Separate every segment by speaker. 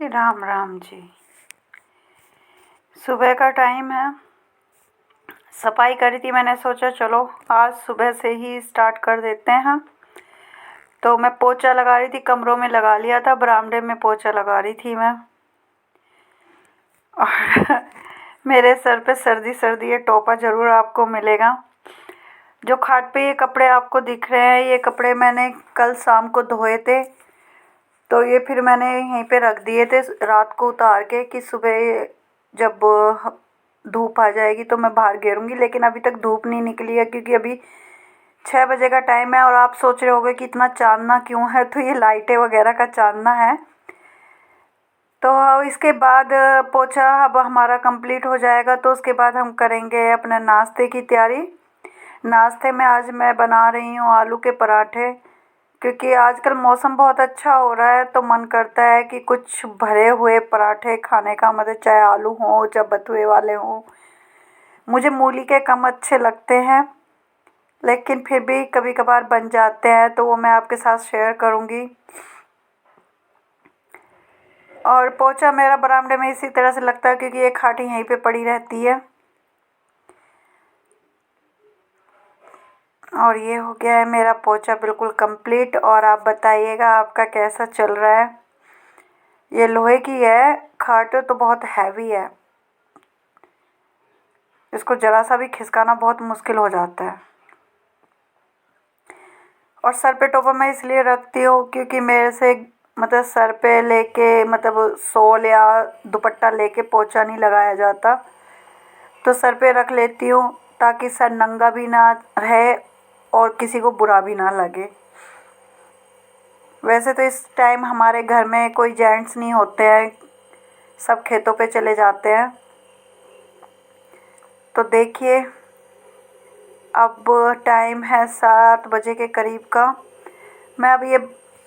Speaker 1: राम राम जी। सुबह का टाइम है। सफाई करी थी, मैंने सोचा चलो आज सुबह से ही स्टार्ट कर देते हैं। तो मैं पोछा लगा रही थी, कमरों में लगा लिया था, बरामदे में पोछा लगा रही थी मैं। और मेरे सर पे सर्दी सर्दी ये टोपा ज़रूर आपको मिलेगा। जो खाट पे ये कपड़े आपको दिख रहे हैं, ये कपड़े मैंने कल शाम को धोए थे। तो ये फिर मैंने यहीं पे रख दिए थे रात को उतार के कि सुबह जब धूप आ जाएगी तो मैं बाहर गेरूँगी। लेकिन अभी तक धूप नहीं निकली है क्योंकि अभी 6 बजे का टाइम है। और आप सोच रहे होंगे कि इतना चांदना क्यों है, तो ये लाइटें वगैरह का चांदना है। तो इसके बाद पोछा अब हमारा कंप्लीट हो जाएगा तो उसके बाद हम करेंगे अपने नाश्ते की तैयारी। नाश्ते में आज मैं बना रही हूँ आलू के पराठे, क्योंकि आजकल मौसम बहुत अच्छा हो रहा है तो मन करता है कि कुछ भरे हुए पराठे खाने का, मतलब चाहे आलू हों चाहे बथुए वाले हों। मुझे मूली के कम अच्छे लगते हैं, लेकिन फिर भी कभी कभार बन जाते हैं तो वो मैं आपके साथ शेयर करूँगी। और पोछा मेरा बरामदे में इसी तरह से लगता है क्योंकि ये खाट यहीं पे पड़ी रहती है। और ये हो गया है मेरा पोछा बिल्कुल कंप्लीट। और आप बताइएगा आपका कैसा चल रहा है। ये लोहे की है खाट, तो बहुत हैवी है, इसको ज़रा सा भी खिसकाना बहुत मुश्किल हो जाता है। और सर पे टोपा मैं इसलिए रखती हूँ क्योंकि मेरे से मतलब सर पे लेके मतलब शॉल या दुपट्टा लेके पोछा नहीं लगाया जाता, तो सर पे रख लेती हूँ ताकि सर नंगा भी ना रहे और किसी को बुरा भी ना लगे। वैसे तो इस टाइम हमारे घर में कोई जेंट्स नहीं होते हैं, सब खेतों पे चले जाते हैं। तो देखिए अब टाइम है 7 बजे के करीब का। मैं अब ये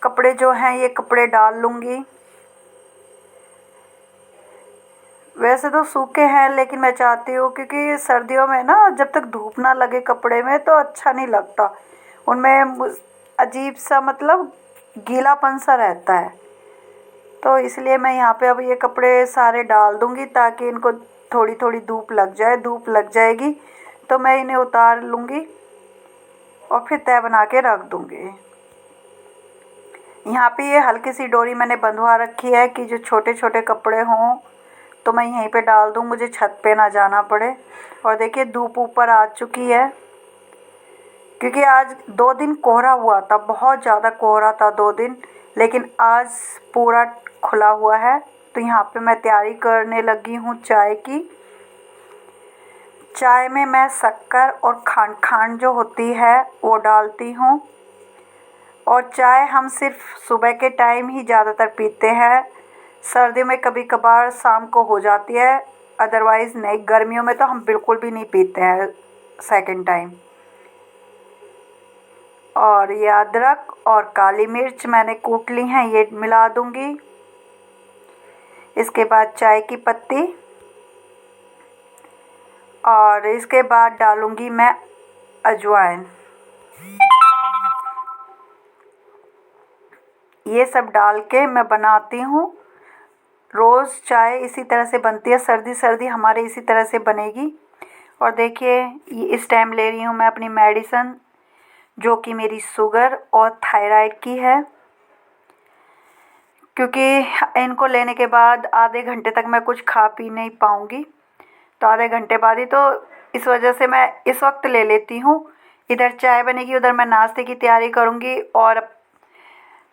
Speaker 1: कपड़े जो हैं ये कपड़े डाल लूँगी। वैसे तो सूखे हैं लेकिन मैं चाहती हूँ क्योंकि सर्दियों में ना जब तक धूप ना लगे कपड़े में तो अच्छा नहीं लगता, उनमें अजीब सा मतलब गीलापन सा रहता है। तो इसलिए मैं यहाँ पे अब ये कपड़े सारे डाल दूँगी ताकि इनको थोड़ी थोड़ी धूप लग जाए। धूप लग जाएगी तो मैं इन्हें उतार लूँगी और फिर तह बना के रख दूँगी। यहाँ पे ये हल्की सी डोरी मैंने बंधवा रखी है कि जो छोटे छोटे कपड़े हों तो मैं यहीं पे डाल दूँ, मुझे छत पे ना जाना पड़े। और देखिए धूप ऊपर आ चुकी है क्योंकि आज 2 दिन कोहरा हुआ था, बहुत ज़्यादा कोहरा था 2 दिन, लेकिन आज पूरा खुला हुआ है। तो यहाँ पे मैं तैयारी करने लगी हूँ चाय की। चाय में मैं शक्कर और खांड जो होती है वो डालती हूँ। और चाय हम सिर्फ सुबह के टाइम ही ज़्यादातर पीते हैं, सर्दी में कभी कभार शाम को हो जाती है, अदरवाइज़ नहीं। गर्मियों में तो हम बिल्कुल भी नहीं पीते हैं सेकंड टाइम। और ये अदरक और काली मिर्च मैंने कूट ली हैं, ये मिला दूँगी। इसके बाद चाय की पत्ती और इसके बाद डालूँगी मैं अजवाइन। ये सब डाल के मैं बनाती हूँ। रोज़ चाय इसी तरह से बनती है, सर्दी सर्दी हमारे इसी तरह से बनेगी। और देखिए ये इस टाइम ले रही हूँ मैं अपनी मेडिसिन, जो कि मेरी शुगर और थायराइड की है, क्योंकि इनको लेने के बाद आधे घंटे तक मैं कुछ खा पी नहीं पाऊँगी। तो आधे घंटे बाद ही, तो इस वजह से मैं इस वक्त ले लेती हूँ। इधर चाय बनेगी, उधर मैं नाश्ते की तैयारी करूँगी और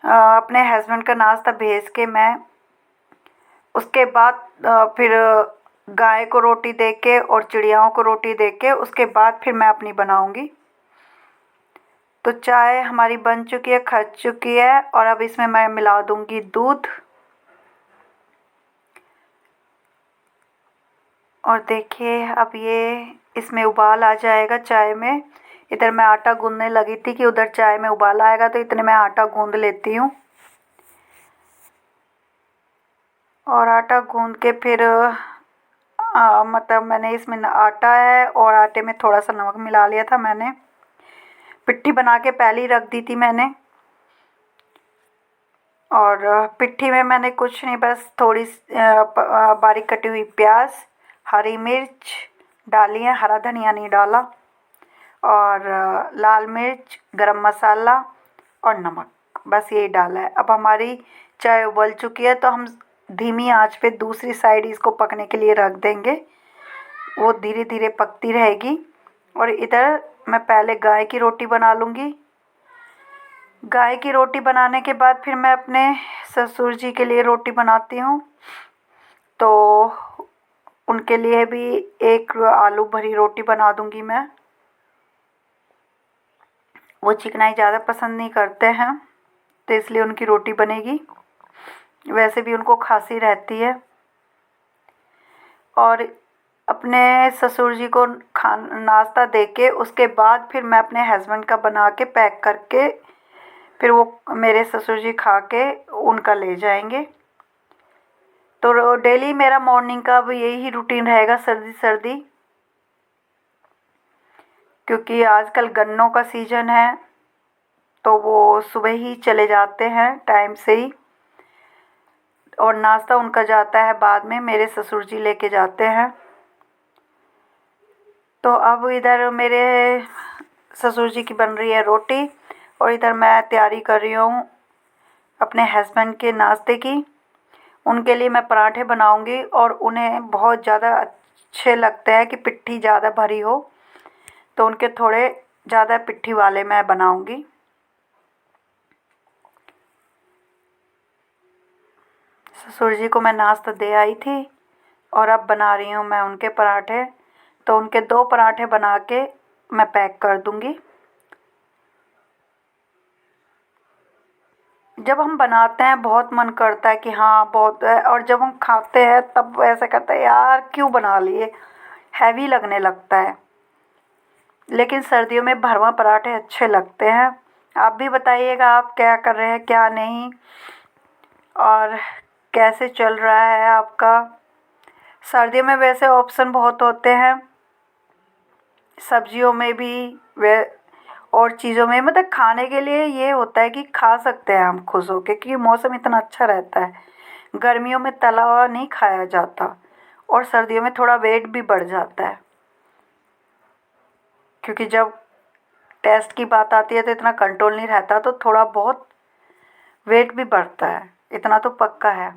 Speaker 1: अपने हस्बैंड का नाश्ता भेज के मैं उसके बाद फिर गाय को रोटी दे के और चिड़ियाओं को रोटी दे के उसके बाद फिर मैं अपनी बनाऊँगी। तो चाय हमारी बन चुकी है, खच चुकी है और अब इसमें मैं मिला दूँगी दूध। और देखिए अब ये इसमें उबाल आ जाएगा चाय में। इधर मैं आटा गूँधने लगी थी कि उधर चाय में उबाल आएगा, तो इतने मैं आटा गूँध लेती हूँ। और आटा गूँध के फिर मतलब मैंने इसमें आटा है और आटे में थोड़ा सा नमक मिला लिया था मैंने। पिट्ठी बना के पहले ही रख दी थी मैंने। और पिट्ठी में मैंने कुछ नहीं, बस थोड़ी बारीक कटी हुई प्याज, हरी मिर्च डाली है, हरा धनिया नहीं डाला, और लाल मिर्च, गरम मसाला और नमक, बस यही डाला है। अब हमारी चाय उबल चुकी है तो हम धीमी आंच पे दूसरी साइड इसको पकने के लिए रख देंगे। वो धीरे धीरे पकती रहेगी। और इधर मैं पहले गाय की रोटी बना लूँगी। गाय की रोटी बनाने के बाद फिर मैं अपने ससुर जी के लिए रोटी बनाती हूँ। तो उनके लिए भी एक आलू भरी रोटी बना दूँगी मैं। वो चिकनाई ज़्यादा पसंद नहीं करते हैं, तो इसलिए उनकी रोटी बनेगी। वैसे भी उनको खांसी रहती है। और अपने ससुर जी को नाश्ता दे के उसके बाद फिर मैं अपने हस्बैंड का बना के पैक करके फिर वो मेरे ससुर जी खा के उनका ले जाएंगे। तो डेली मेरा मॉर्निंग का अब यही रूटीन रहेगा, सर्दी सर्दी, क्योंकि आजकल गन्नों का सीज़न है तो वो सुबह ही चले जाते हैं टाइम से ही, और नाश्ता उनका जाता है बाद में, मेरे ससुर जी लेके जाते हैं। तो अब इधर मेरे ससुर जी की बन रही है रोटी और इधर मैं तैयारी कर रही हूँ अपने हस्बैंड के नाश्ते की। उनके लिए मैं पराठे बनाऊँगी और उन्हें बहुत ज़्यादा अच्छे लगते हैं कि पिट्ठी ज़्यादा भरी हो, तो उनके थोड़े ज़्यादा पिट्ठी वाले मैं बनाऊँगी। ससुर जी को मैं नाश्ता दे आई थी और अब बना रही हूँ मैं उनके पराठे। तो उनके 2 पराठे बना के मैं पैक कर दूँगी। जब हम बनाते हैं बहुत मन करता है कि हाँ बहुत है, और जब हम खाते हैं तब ऐसा करता है यार क्यों बना लिए, हैवी लगने लगता है। लेकिन सर्दियों में भरवा पराठे अच्छे लगते हैं। आप भी बताइएगा आप क्या कर रहे हैं क्या नहीं, और कैसे चल रहा है आपका। सर्दियों में वैसे ऑप्शन बहुत होते हैं, सब्जियों में भी वे और चीज़ों में, मतलब खाने के लिए ये होता है कि खा सकते हैं हम खुश होकर, क्योंकि मौसम इतना अच्छा रहता है। गर्मियों में तला हुआ नहीं खाया जाता और सर्दियों में थोड़ा वेट भी बढ़ जाता है, क्योंकि जब टेस्ट की बात आती है तो इतना कंट्रोल नहीं रहता, तो थोड़ा बहुत वेट भी बढ़ता है, इतना तो पक्का है।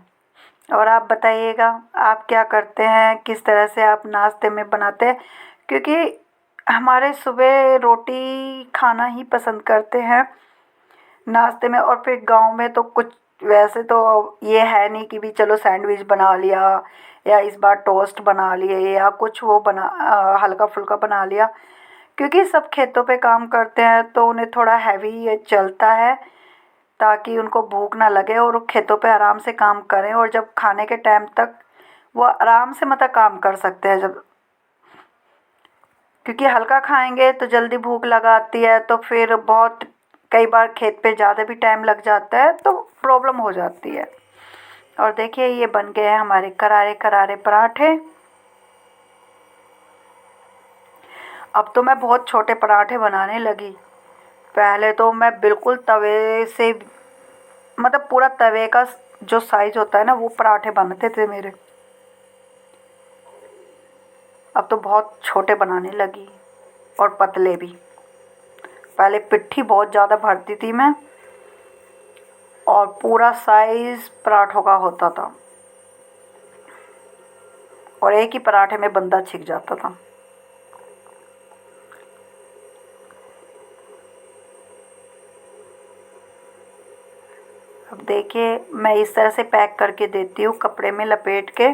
Speaker 1: और आप बताइएगा आप क्या करते हैं, किस तरह से आप नाश्ते में बनाते हैं, क्योंकि हमारे सुबह रोटी खाना ही पसंद करते हैं नाश्ते में। और फिर गांव में तो कुछ वैसे तो ये है नहीं कि भी चलो सैंडविच बना लिया या इस बार टोस्ट बना लिए या कुछ वो हल्का फुल्का बना लिया, क्योंकि सब खेतों पे काम करते हैं तो उन्हें थोड़ा हैवी चलता है, ताकि उनको भूख ना लगे और वो खेतों पे आराम से काम करें, और जब खाने के टाइम तक वो आराम से मतलब काम कर सकते हैं। जब क्योंकि हल्का खाएंगे तो जल्दी भूख लगाती है, तो फिर बहुत कई बार खेत पे ज़्यादा भी टाइम लग जाता है तो प्रॉब्लम हो जाती है। और देखिए ये बन गए हैं हमारे करारे करारे पराठे। अब तो मैं बहुत छोटे पराठे बनाने लगी, पहले तो मैं बिल्कुल तवे से, मतलब पूरा तवे का जो साइज़ होता है ना वो पराठे बनते थे मेरे। अब तो बहुत छोटे बनाने लगी और पतले भी। पहले पिट्ठी बहुत ज़्यादा भरती थी मैं और पूरा साइज़ पराठों का होता था, और एक ही पराठे में बंदा छिक जाता था। अब देखिए मैं इस तरह से पैक करके देती हूँ कपड़े में लपेट के,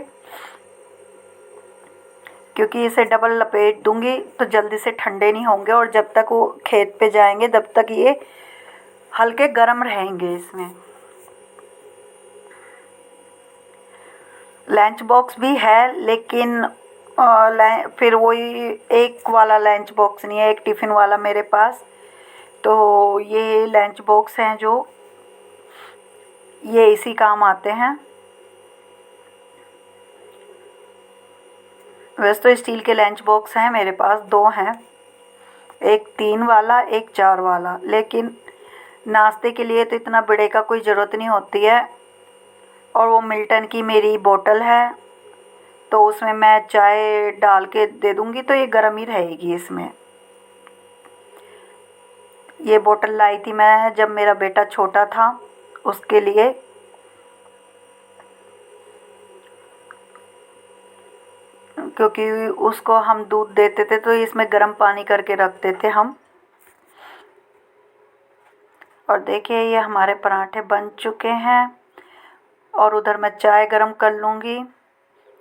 Speaker 1: क्योंकि इसे डबल लपेट दूँगी तो जल्दी से ठंडे नहीं होंगे, और जब तक वो खेत पे जाएंगे तब तक ये हल्के गर्म रहेंगे। इसमें लंच बॉक्स भी है, लेकिन फिर वही एक वाला लंच बॉक्स नहीं है, एक टिफ़िन वाला मेरे पास। तो ये लंच बॉक्स हैं जो ये इसी काम आते हैं। वैसे तो स्टील के लंच बॉक्स हैं मेरे पास, 2 हैं, एक 3 वाला एक 4 वाला, लेकिन नाश्ते के लिए तो इतना बड़े का कोई ज़रूरत नहीं होती है। और वो मिल्टन की मेरी बोतल है, तो उसमें मैं चाय डाल के दे दूँगी तो ये गर्म ही रहेगी इसमें। ये बोतल लाई थी मैं जब मेरा बेटा छोटा था उसके लिए। क्योंकि उसको हम दूध देते थे तो इसमें गर्म पानी करके रखते थे हम। और देखिए ये हमारे पराठे बन चुके हैं और उधर मैं चाय गरम कर लूँगी।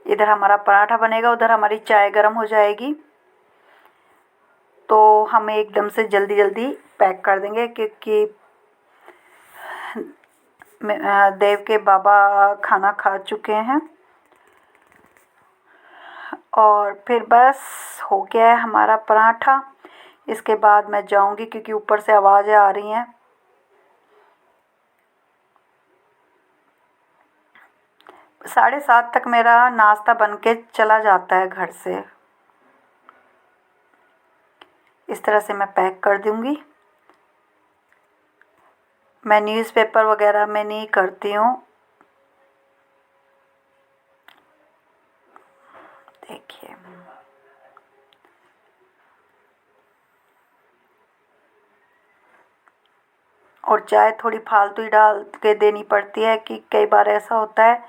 Speaker 1: इधर हमारा पराठा बनेगा, उधर हमारी चाय गरम हो जाएगी। तो हम एकदम से जल्दी जल्दी पैक कर देंगे क्योंकि देव के बाबा खाना खा चुके हैं। और फिर बस हो गया है हमारा पराठा। इसके बाद मैं जाऊंगी क्योंकि ऊपर से आवाज़ें आ रही हैं। 7:30 तक मेरा नाश्ता बन के चला जाता है घर से। इस तरह से मैं पैक कर दूंगी। मैं न्यूज़पेपर वगैरह में नहीं करती हूँ। देखिए और चाय थोड़ी फालतू ही डाल के देनी पड़ती है कि कई बार ऐसा होता है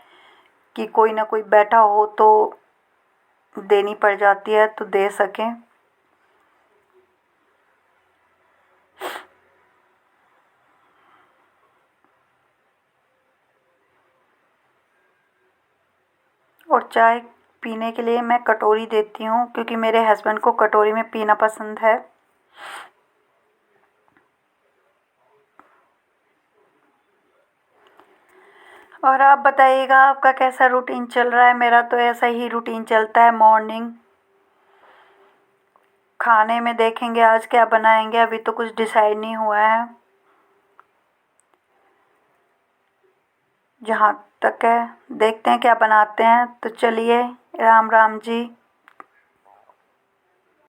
Speaker 1: कि कोई ना कोई बैठा हो तो देनी पड़ जाती है तो दे सकें। और चाय पीने के लिए मैं कटोरी देती हूँ क्योंकि मेरे हस्बैंड को कटोरी में पीना पसंद है। और आप बताइएगा आपका कैसा रूटीन चल रहा है। मेरा तो ऐसा ही रूटीन चलता है। मॉर्निंग खाने में देखेंगे आज क्या बनाएंगे, अभी तो कुछ डिसाइड नहीं हुआ है। जहाँ तक है देखते हैं क्या बनाते हैं। तो चलिए, राम राम जी।